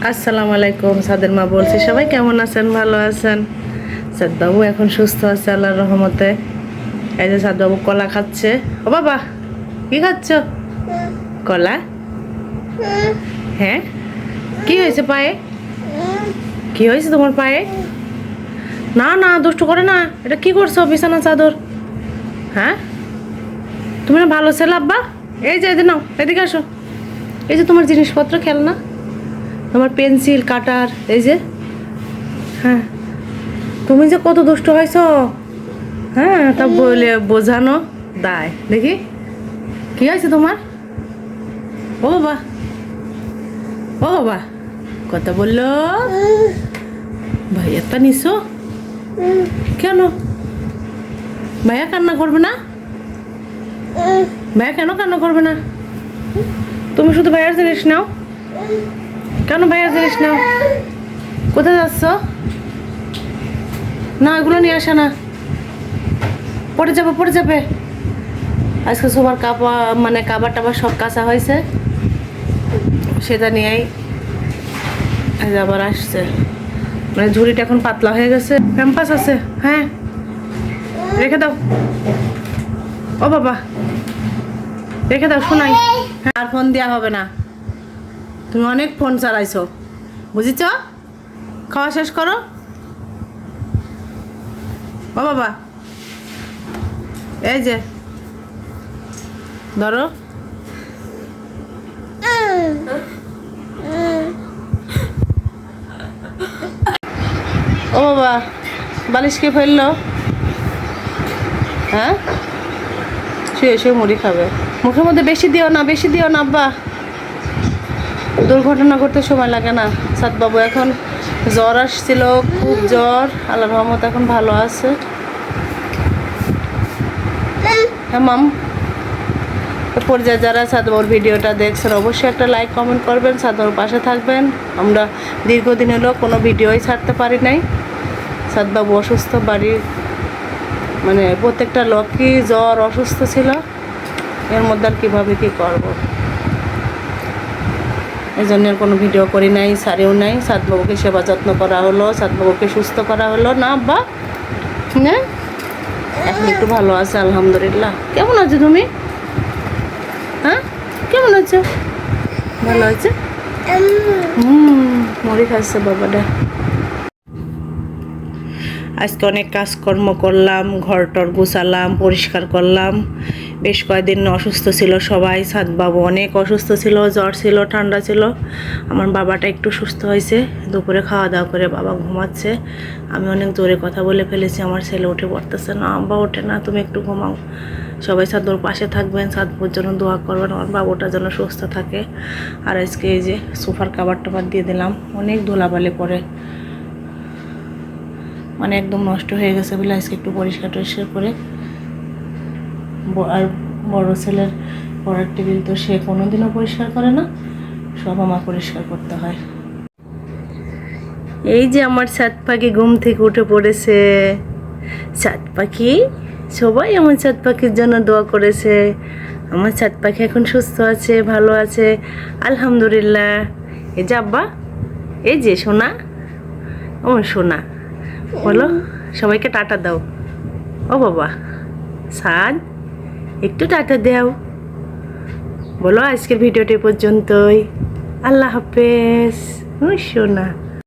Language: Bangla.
আসসালামু আলাইকুম। সাদের মা বলছি, সবাই কেমন আছেন? ভালো আছেন? সাদবাবু এখন সুস্থ আছে আল্লাহর রহমতে। এই যে সাদবাবু কলা খাচ্ছে। ও বাবা, কি খাচ্ছ? কলা? হ্যাঁ। কি হয়েছে পায়ে? কি হয়েছে তোমার পায়ে? না না, দুষ্টু করে না। এটা কি করছো? বিছানা চাদর। হ্যাঁ, তুমি না ভালো ছেলে আব্বা। এই যে এদিকে নাও, এদিকে আসো। এই যে তোমার জিনিসপত্র, খেলনা, তোমার পেন্সিল কাটার, এই যে। হ্যাঁ, তুমি যে কত দুষ্ট হয়েছ। হ্যাঁ, তা বলে বোঝানো দায়। দেখি কি হয়েছে তোমার। ও বাবা, ও বাবা, কথা বললো। ভাইয়াটা নিছো কেন? ভাইয়া কান্না করবে না? ভাইয়া কেন কান্না করবে না? তুমি শুধু ভাইয়ার জিনিস নাও কেন? ভাইয়ার জিনিস নাও। কোথায় যাচ্ছ? না, এগুলো নিয়ে আসা না, পড়ে যাবে পড়ে যাবে। আজকে সবার মানে কাবার টাবার সব কাঁচা হয়েছে, সেটা নিয়েই আজ আবার আসছে। মানে ঝুড়িটা এখন পাতলা হয়ে গেছে। প্যাম্পাস আছে, হ্যাঁ রেখে দাও। ও বাবা, রেখে দাও, শোনাই। হ্যাঁ, আর ফোন দেওয়া হবে না। তুমি অনেক ফোন চালাইছো, বুঝেছ? খাওয়া শেষ করো। ও বাবা, এই যে ধরো। ও বাবা, বালিশ কে ফেললো? হ্যাঁ, শুয়ে শুয়ে মুড়ি খাবে। মুখের মধ্যে বেশি দিও না, বেশি দিও না আব্বা। দুর্ঘটনা করতে সময় লাগে না। সাদবাবু এখন জ্বর আসছিল, খুব জ্বর, আল্লাহর রহমত এখন ভালো আছে। হ্যাঁ মাম, পর্যায়ে যারা সাদবাবুর ভিডিওটা দেখছেন অবশ্যই একটা লাইক কমেন্ট করবেন, সাদবাবুর পাশে থাকবেন। আমরা দীর্ঘদিন হলো কোনো ভিডিওই ছাড়তে পারি নাই। সাদবাবু অসুস্থ, বাড়ির মানে প্রত্যেকটা লোকই জ্বর অসুস্থ ছিল, এর মধ্যে আর কীভাবে কী করবো, এই জন্য কোনো ভিডিও করি নাই, সারেও নাই। সাদবাবুকে সেবা যত্ন করা হলো, সাদবাবুকে সুস্থ করা হলো না আব্বা? হ্যাঁ, এখন একটু ভালো আছে আলহামদুলিল্লাহ। কেমন আছো তুমি? হ্যাঁ, কেমন আছো? ভালো আছে। মুড়ি খাচ্ছে বাবাটা। আজকে অনেক কাজকর্ম করলাম, ঘর টর গুছালাম, পরিষ্কার করলাম। বেশ কয়েকদিন অসুস্থ ছিল সবাই। সাদবাবু অনেক অসুস্থ ছিল, জ্বর ছিল, ঠান্ডা ছিল। আমার বাবাটা একটু সুস্থ হয়েছে, দুপুরে খাওয়া দাওয়া করে বাবা ঘুমাচ্ছে। আমি অনেক জোরে কথা বলে ফেলেছি, আমার ছেলে উঠে পড়তেছে না। আব্বা ওঠে না, তুমি একটু ঘুমাও। সবাই সাদবাবুর পাশে থাকবেন, সাদবাবুর জন্য দোয়া করবেন, আমার বাবুটা যেন সুস্থ থাকে। আর আজকে এই যে সোফার কাবার টাবার দিয়ে দিলাম, অনেক ধুলাবালি পড়ে, মানে একদম নষ্ট হয়ে গেছে বলে আজকে একটু পরিষ্কার টরিষ্কার করে। আর বড় ছেলের পড়ার টেবিল তো সে কোনোদিনও পরিষ্কার করে না, সব আমার পরিষ্কার করতে হয়। এই যে আমার ছাদ পাখি ঘুম থেকে উঠে পড়েছে। ছাদ পাখি, সবাই আমার ছাদ পাখির জন্য দোয়া করেছে। আমার ছাদ পাখি এখন সুস্থ আছে, ভালো আছে আলহামদুলিল্লাহ। এই যে আব্বা, এই যে সোনা, আমার সোনা, বলো সবাইকে টাটা দাও। ও বাবা সাদ, একটু টাটা দাও। বলো আজকের ভিডিওটি পর্যন্তই, আল্লাহ হাফেজ। সোনা।